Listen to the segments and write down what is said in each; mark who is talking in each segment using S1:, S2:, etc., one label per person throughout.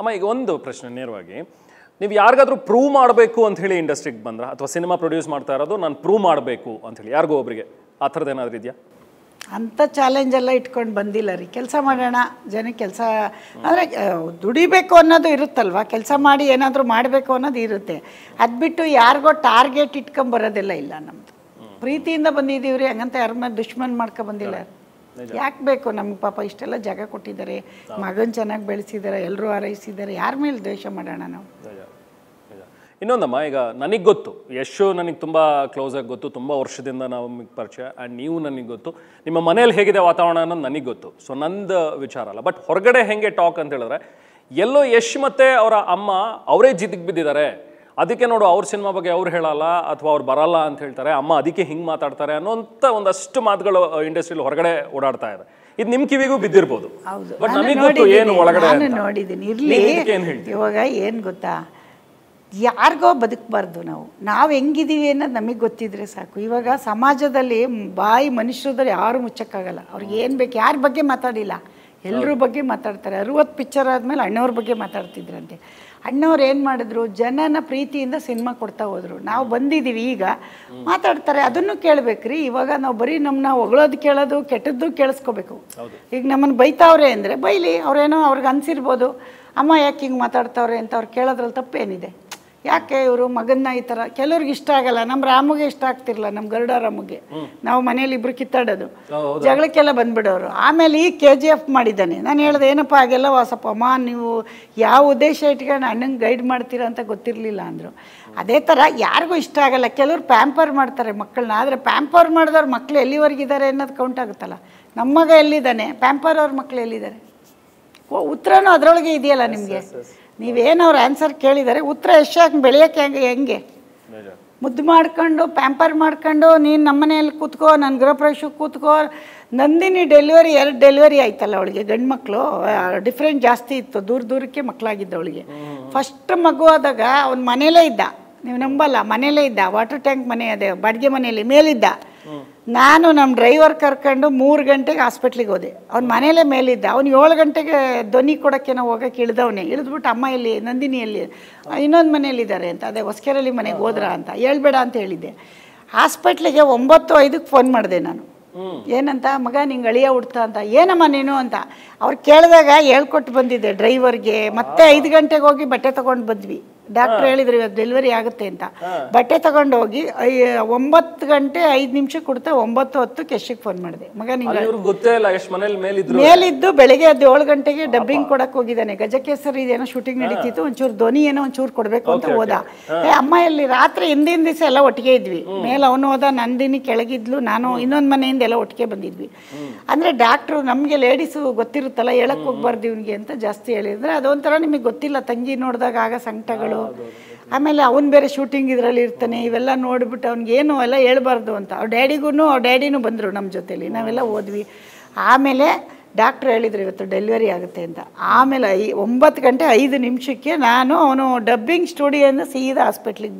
S1: ಅಮ್ಮ ಈಗ ಒಂದು ಪ್ರಶ್ನೆ ನೇರವಾಗಿ, ನೀವು ಯಾರಿಗಾದ್ರೂ ಪ್ರೂವ್ ಮಾಡಬೇಕು ಅಂತ ಹೇಳಿ ಇಂಡಸ್ಟ್ರಿಗೆ ಬಂದ್ರ, ಅಥವಾ ಸಿನಿಮಾ ಪ್ರೊಡ್ಯೂಸ್ ಮಾಡ್ತಾ ಇರೋದು ನಾನು ಪ್ರೂವ್ ಮಾಡಬೇಕು ಅಂತ ಹೇಳಿ ಯಾರಿಗೋ ಒಬ್ಬರಿಗೆ ಆ ಥರದ್ದು ಏನಾದರೂ ಇದೆಯಾ?
S2: ಅಂಥ ಚಾಲೆಂಜ್ ಎಲ್ಲ ಇಟ್ಕೊಂಡು ಬಂದಿಲ್ಲ ರೀ. ಕೆಲಸ ಮಾಡೋಣ, ಜನಕ್ಕೆ ಕೆಲಸ ಅಂದರೆ ದುಡಿಬೇಕು ಅನ್ನೋದು ಇರುತ್ತಲ್ವ, ಕೆಲಸ ಮಾಡಿ ಏನಾದರೂ ಮಾಡಬೇಕು ಅನ್ನೋದು ಇರುತ್ತೆ. ಅದು ಬಿಟ್ಟು ಯಾರಿಗೋ ಟಾರ್ಗೆಟ್ ಇಟ್ಕೊಂಬರೋದೆಲ್ಲ ಇಲ್ಲ. ನಮ್ಮದು ಪ್ರೀತಿಯಿಂದ ಬಂದಿದ್ದೀವಿ ರೀ, ಹಂಗಂತ ಯಾರ ಮೇಲೆ ದುಶ್ಮನ್ ಮಾಡ್ಕೊಬಂದಿಲ್ಲ. ಯಾಕೆ ಬೇಕು ನಮ್ಗೆ? ಪಾಪ ಇಷ್ಟೆಲ್ಲ ಜಾಗ ಕೊಟ್ಟಿದ್ದಾರೆ, ಮಗನ ಚೆನ್ನಾಗಿ ಬೆಳೆಸಿದ್ದಾರೆ, ಎಲ್ಲರೂ ಹಾರೈಸಿದ್ದಾರೆ, ಯಾರ ಮೇಲೆ ದ್ವೇಷ ಮಾಡೋಣ ನಾವು?
S1: ಇನ್ನೊಂದಮ್ಮ, ಈಗ ನನಗೆ ಗೊತ್ತು, ಯಶು ನನಗೆ ತುಂಬ ಕ್ಲೋಸಾಗಿ ಗೊತ್ತು, ತುಂಬ ವರ್ಷದಿಂದ ನಾವು ಪರಿಚಯ, ಆ್ಯಂಡ್ ನೀವು ನನಗೆ ಗೊತ್ತು, ನಿಮ್ಮ ಮನೇಲಿ ಹೇಗಿದೆ ವಾತಾವರಣ ಅನ್ನೋದು ನನಗೆ ಗೊತ್ತು. ಸೊ ನಂದು ವಿಚಾರ ಅಲ್ಲ. ಬಟ್ ಹೊರಗಡೆ ಹೆಂಗೆ ಟಾಕ್ ಅಂತ ಹೇಳಿದ್ರೆ, ಎಲ್ಲೋ ಯಶ್ ಮತ್ತು ಅವರ ಅಮ್ಮ ಅವರೇ ಜಿದ್ದಿಗೆ ಬಿದ್ದಿದ್ದಾರೆ, ಅದಕ್ಕೆ ನೋಡು ಅವ್ರ ಸಿನಿಮಾ ಬಗ್ಗೆ ಅವ್ರು ಹೇಳಲ್ಲ ಅಥವಾ ಅವ್ರು ಬರಲ್ಲ ಅಂತ ಹೇಳ್ತಾರೆ, ಅಮ್ಮ ಅದಕ್ಕೆ ಹಿಂಗೆ ಮಾತಾಡ್ತಾರೆ ಅನ್ನೋಂಥ ಒಂದಷ್ಟು ಮಾತುಗಳು ಇಂಡಸ್ಟ್ರಿಯಲ್ಲಿ ಹೊರಗಡೆ ಓಡಾಡ್ತಾ ಇದೆ. ಇದು ನಿಮ್ಮ ಕಿವಿಗೂ ಬಿದ್ದಿರ್ಬೋದು. ಬಟ್ ನನಗೆ ಗೊತ್ತು ಏನು ಒಳಗಡೆ
S2: ನೋಡಿದ್ದೀನಿ. ಇರಲಿ, ಇವಾಗ ಏನು ಗೊತ್ತಾ, ಯಾರಿಗೋ ಬದುಕಬಾರ್ದು. ನಾವು ಹೆಂಗಿದ್ದೀವಿ ಅನ್ನೋದು ನಮಗೆ ಗೊತ್ತಿದ್ರೆ ಸಾಕು. ಇವಾಗ ಸಮಾಜದಲ್ಲಿ ಬಾಯಿ ಮನುಷ್ಯರಲ್ಲಿ ಯಾರು ಮುಚ್ಚಕ್ಕಾಗಲ್ಲ. ಅವ್ರಿಗೆ ಏನು ಬೇಕು, ಯಾರ ಬಗ್ಗೆ ಮಾತಾಡಿಲ್ಲ, ಎಲ್ಲರ ಬಗ್ಗೆ ಮಾತಾಡ್ತಾರೆ. 60 ಪಿಕ್ಚರ್ ಆದಮೇಲೆ ಅಣ್ಣವ್ರ ಬಗ್ಗೆ ಮಾತಾಡ್ತಿದ್ರಂತೆ. ಅಣ್ಣವ್ರು ಏನು ಮಾಡಿದ್ರು, ಜನನ ಪ್ರೀತಿಯಿಂದ ಸಿನಿಮಾ ಕೊಡ್ತಾ ಹೋದರು. ನಾವು ಬಂದಿದ್ದೀವಿ, ಈಗ ಮಾತಾಡ್ತಾರೆ, ಅದನ್ನು ಕೇಳಬೇಕ್ರಿ. ಇವಾಗ ನಾವು ಬರೀ ನಮ್ಮನ್ನ ಹೊಗಳೋದು ಕೇಳೋದು, ಕೆಟ್ಟದ್ದು ಕೇಳಿಸ್ಕೋಬೇಕು. ಈಗ ನಮ್ಮನ್ನು ಬೈತಾವ್ರೆ ಅಂದರೆ ಬೈಲಿ, ಅವ್ರೇನೋ ಅವ್ರಿಗೆ ಅನಿಸಿರ್ಬೋದು, ಅಮ್ಮ ಯಾಕೆ ಹಿಂಗೆ ಮಾತಾಡ್ತಾವ್ರೆ ಅಂತ ಅವ್ರು ಕೇಳೋದ್ರಲ್ಲಿ ತಪ್ಪೇನಿದೆ? ಯಾಕೆ ಇವರು ಮಗನ್ನ ಈ ಥರ, ಕೆಲವ್ರಿಗೆ ಇಷ್ಟ ಆಗಲ್ಲ. ನಮ್ಮ ರಾಮಗೆ ಇಷ್ಟ ಆಗ್ತಿರ್ಲಿಲ್ಲ, ನಮ್ಮ ಗರುಡ ರಾಮಗೆ. ನಾವು ಮನೇಲಿ ಇಬ್ರು ಕಿತ್ತಾಡೋದು, ಜಗಳಕ್ಕೆಲ್ಲ ಬಂದ್ಬಿಡೋರು. ಆಮೇಲೆ ಈ KGF ಮಾಡಿದ್ದಾನೆ. ನಾನು ಹೇಳಿದೆ, ಏನಪ್ಪ ಹಾಗೆಲ್ಲ ವಾಸಪ್ಪ ಅಮ್ಮ, ನೀವು ಯಾವ ಉದ್ದೇಶ ಇಟ್ಕೊಂಡು ಅಣ್ಣಂಗೆ ಗೈಡ್ ಮಾಡ್ತೀರಾ ಅಂತ ಗೊತ್ತಿರಲಿಲ್ಲ ಅಂದರು. ಅದೇ ಥರ ಯಾರಿಗೂ ಇಷ್ಟ ಆಗಲ್ಲ. ಕೆಲವ್ರು ಪ್ಯಾಂಪರ್ ಮಾಡ್ತಾರೆ ಮಕ್ಕಳನ್ನ, ಆದರೆ ಪ್ಯಾಂಪರ್ ಮಾಡಿದವ್ರ ಮಕ್ಕಳು ಎಲ್ಲಿವರೆಗಿದ್ದಾರೆ ಅನ್ನೋದು ಕೌಂಟ್ ಆಗುತ್ತಲ್ಲ. ನಮ್ಮ ಮಗ ಎಲ್ಲಿದ್ದಾನೆ, ಪ್ಯಾಂಪರ್ ಅವ್ರ ಮಕ್ಕಳು ಎಲ್ಲಿದ್ದಾರೆ? ಉತ್ತರನೂ ಅದರೊಳಗೆ ಇದೆಯಲ್ಲ ನಿಮಗೆ. ನೀವೇನು ಅವ್ರು ಆನ್ಸರ್ ಕೇಳಿದ್ದಾರೆ, ಉತ್ತರ ಎಷ್ಟಾಗಿ ಬೆಳೆಯೋಕ್ಕೆ ಹೆಂಗೆ ಮುದ್ದು ಮಾಡ್ಕೊಂಡು ಪ್ಯಾಂಪರ್ ಮಾಡ್ಕೊಂಡು, ನೀನು ನಮ್ಮ ಮನೆಯಲ್ಲಿ ಕೂತ್ಕೋ, ನನ್ನ ಗೃಹಪ್ರವೇಶಕ್ಕೆ ಕೂತ್ಕೋ. ನಂದಿನಿ ಡೆಲಿವರಿ 2 ಡೆಲಿವರಿ ಆಯ್ತಲ್ಲ ಅವಳಿಗೆ, ಗಂಡು ಮಕ್ಕಳು ಡಿಫ್ರೆಂಟ್ ಜಾಸ್ತಿ ಇತ್ತು, ದೂರಕ್ಕೆ ಮಕ್ಕಳಾಗಿದ್ದು ಅವಳಿಗೆ. ಫಸ್ಟ್ ಮಗು ಆದಾಗ ಅವ್ನ ಮನೇಲೇ ಇದ್ದ, ನೀವು ನಂಬಲ್ಲ, ಮನೇಲೇ ಇದ್ದ. ವಾಟರ್ ಟ್ಯಾಂಕ್ ಮನೆ ಅದೇ ಬಾಡಿಗೆ ಮನೆಯಲ್ಲಿ ಮೇಲಿದ್ದ. ನಾನು ನಮ್ಮ ಡ್ರೈವರ್ ಕರ್ಕೊಂಡು 3 ಗಂಟೆಗೆ ಹಾಸ್ಪಿಟ್ಲಿಗೆ ಹೋದೆ. ಅವ್ನ ಮನೇಲೇ ಮೇಲಿದ್ದ. ಅವ್ನು 7 ಗಂಟೆಗೆ ಧ್ವನಿ ಕೊಡೋಕ್ಕೇನೋ ಹೋಗೋಕೆ ಇಳಿದವನೇ. ಇಳಿದ್ಬಿಟ್ಟು ಅಮ್ಮ ಎಲ್ಲಿ, ನಂದಿನಿಯಲ್ಲಿ ಇನ್ನೊಂದು ಮನೇಲಿದ್ದಾರೆ ಅಂತ, ಅದೇ ಹೊಸಕೆರೆಯಲ್ಲಿ ಮನೆಗೆ ಹೋದ್ರ ಅಂತ ಹೇಳ್ಬೇಡ ಅಂತ ಹೇಳಿದ್ದೆ. ಹಾಸ್ಪಿಟ್ಲಿಗೆ 9:05ಕ್ಕೆ ಫೋನ್ ಮಾಡಿದೆ ನಾನು. ಏನಂತ, ಮಗ ನಿಂಗೆ ಅಳಿಯ ಹುಡ್ತಾ ಅಂತ. ಏನಮ್ಮ ನೀನು ಅಂತ ಅವ್ರು ಕೇಳಿದಾಗ ಹೇಳ್ಕೊಟ್ಟು ಬಂದಿದ್ದೆ ಡ್ರೈವರ್ಗೆ. ಮತ್ತೆ 5 ಗಂಟೆಗೆ ಹೋಗಿ ಬಟ್ಟೆ ತೊಗೊಂಡು ಬಂದ್ವಿ. ಡಾಕ್ಟ್ರ್ ಹೇಳಿದ್ರು ಇವತ್ತು ಡೆಲಿವರಿ ಆಗುತ್ತೆ ಅಂತ. ಬಟ್ಟೆ ತೊಗೊಂಡು ಹೋಗಿ 9 ಗಂಟೆ 5 ನಿಮಿಷ ಕೊಡ್ತಾ 9:10ಕ್ಕೆ ಯಶಕ್ಕೆ ಫೋನ್ ಮಾಡಿದೆ. ಮಗ ನಿಂಗೆ ಮೇಲಿದ್ದು ಬೆಳಗ್ಗೆ 7 ಗಂಟೆಗೆ ಡಬ್ಬಿಂಗ್ ಕೊಡಕ್ಕೆ ಹೋಗಿದ್ದಾನೆ. ಗಜಕೇಸರಿ ಇದೇನೋ ಶೂಟಿಂಗ್ ನಡೀತಿತ್ತು, ಒಂಚೂರು ಧ್ವನಿ ಏನೋ ಒಂಚೂರು ಕೊಡಬೇಕು ಅಂತ ಹೋದ. ಅಮ್ಮ ಎಲ್ಲಿ, ರಾತ್ರಿ ಹಿಂದಿನ ದಿವಸ ಎಲ್ಲ ಒಟ್ಟಿಗೆ ಇದ್ವಿ. ಮೇಲೆ ಅವನು ಹೋದ, ನಂದಿನಿ ಕೆಳಗಿದ್ಲು, ನಾನು ಇನ್ನೊಂದು ಮನೆಯಿಂದ ಎಲ್ಲ ಒಟ್ಟಿಗೆ ಬಂದಿದ್ವಿ. ಅಂದರೆ ಡಾಕ್ಟ್ರು ನಮಗೆ ಲೇಡೀಸು ಗೊತ್ತಿರುತ್ತಲ್ಲ, ಹೇಳಕ್ಕೆ ಹೋಗ್ಬಾರ್ದು ಇವನಿಗೆ ಅಂತ ಜಾಸ್ತಿ ಹೇಳಿದ್ರೆ, ಅದೊಂಥರ ನಿಮಗೆ ಗೊತ್ತಿಲ್ಲ, ತಂಗಿ ನೋಡಿದಾಗ ಆಗ ಸಂಕಟಗಳು. ಆಮೇಲೆ ಅವನು ಬೇರೆ ಶೂಟಿಂಗ್ ಇದರಲ್ಲಿ ಇರ್ತಾನೆ, ಇವೆಲ್ಲ ನೋಡಿಬಿಟ್ಟು ಅವ್ನಿಗೇನು ಎಲ್ಲ ಹೇಳ್ಬಾರ್ದು ಅಂತ. ಅವ್ರ ಡ್ಯಾಡಿನೂ ಬಂದರು ನಮ್ಮ ಜೊತೇಲಿ, ನಾವೆಲ್ಲ ಹೋದ್ವಿ. ಆಮೇಲೆ ಡಾಕ್ಟ್ರು ಹೇಳಿದ್ರು ಇವತ್ತು ಡೆಲಿವರಿ ಆಗುತ್ತೆ ಅಂತ. ಆಮೇಲೆ 9 ಗಂಟೆ 5 ನಿಮಿಷಕ್ಕೆ ನಾನು ಅವನು ಡಬ್ಬಿಂಗ್ ಸ್ಟುಡಿಯೋಯಿಂದ ಸೀದಾ ಹಾಸ್ಪಿಟ್ಲಿಗೆ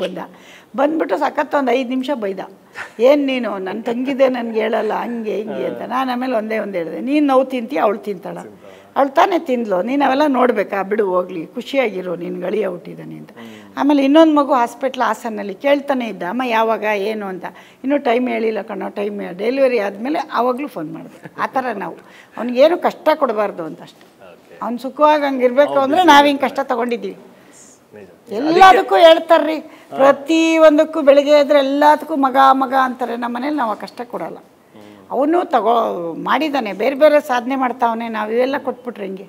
S2: ಬಂದ್ಬಿಟ್ಟು ಸಖತ್ ಒಂದು 5 ನಿಮಿಷ ಬೈದ. ಏನು ನೀನು ನನ್ನ ತಂಗಿದೆ ನನಗೆ ಹೇಳಲ್ಲ ಹಂಗೆ ಹಿಂಗೆ ಅಂತ. ನಾನು ಆಮೇಲೆ ಒಂದೇ ಹೇಳಿದೆ, ನೀನು ನೋವು ತಿಂತೀಯ, ಅವಳು ತಿಂತಾಳ, ಅವಳು ತಾನೇ ತಿಂದ್ಲು, ನೀನು ಅವೆಲ್ಲ ನೋಡಬೇಕಾ, ಬಿಡು ಹೋಗ್ಲಿ, ಖುಷಿಯಾಗಿರು, ನಿನ್ನ ಗಳಿಯ ಹುಟ್ಟಿದ್ದಾನೆ ಅಂತ. ಆಮೇಲೆ ಇನ್ನೊಂದು ಮಗು ಹಾಸನಲ್ಲಿ ಕೇಳ್ತಾನೆ ಇದ್ದ, ಅಮ್ಮ ಯಾವಾಗ ಏನು ಅಂತ. ಇನ್ನೂ ಟೈಮ್ ಹೇಳಿಲ್ಲ ಕಣೋ, ಟೈಮ್ ಡೆಲಿವರಿ ಆದಮೇಲೆ ಆವಾಗಲೂ ಫೋನ್ ಮಾಡಿದೆ. ಆ ಥರ ನಾವು ಅವ್ನಿಗೇನು ಕಷ್ಟ ಕೊಡಬಾರ್ದು ಅಂತ ಅಷ್ಟೆ. ಅವ್ನು ಸುಖವಾಗಿ ಹಂಗಿರ್ಬೇಕು ಅಂದರೆ ನಾವು ಹಿಂಗೆ ಕಷ್ಟ ತೊಗೊಂಡಿದ್ದೀವಿ. ಎಲ್ಲದಕ್ಕೂ ಹೇಳ್ತಾರ್ರಿ, ಪ್ರತಿಯೊಂದಕ್ಕೂ ಬೆಳಿಗ್ಗೆ ಎದ್ರೆ ಎಲ್ಲದಕ್ಕೂ ಮಗ ಅಂತಾರೆ. ನಮ್ಮ ಮನೇಲಿ ನಾವು ಕಷ್ಟ ಕೊಡಲ್ಲ. ಅವನು ಮಾಡಿದ್ದಾನೆ, ಬೇರೆ ಬೇರೆ ಸಾಧನೆ ಮಾಡ್ತಾವನೆ, ನಾವು ಇವೆಲ್ಲ ಕೊಟ್ಬಿಟ್ರೆ ಹಿಂಗೆ.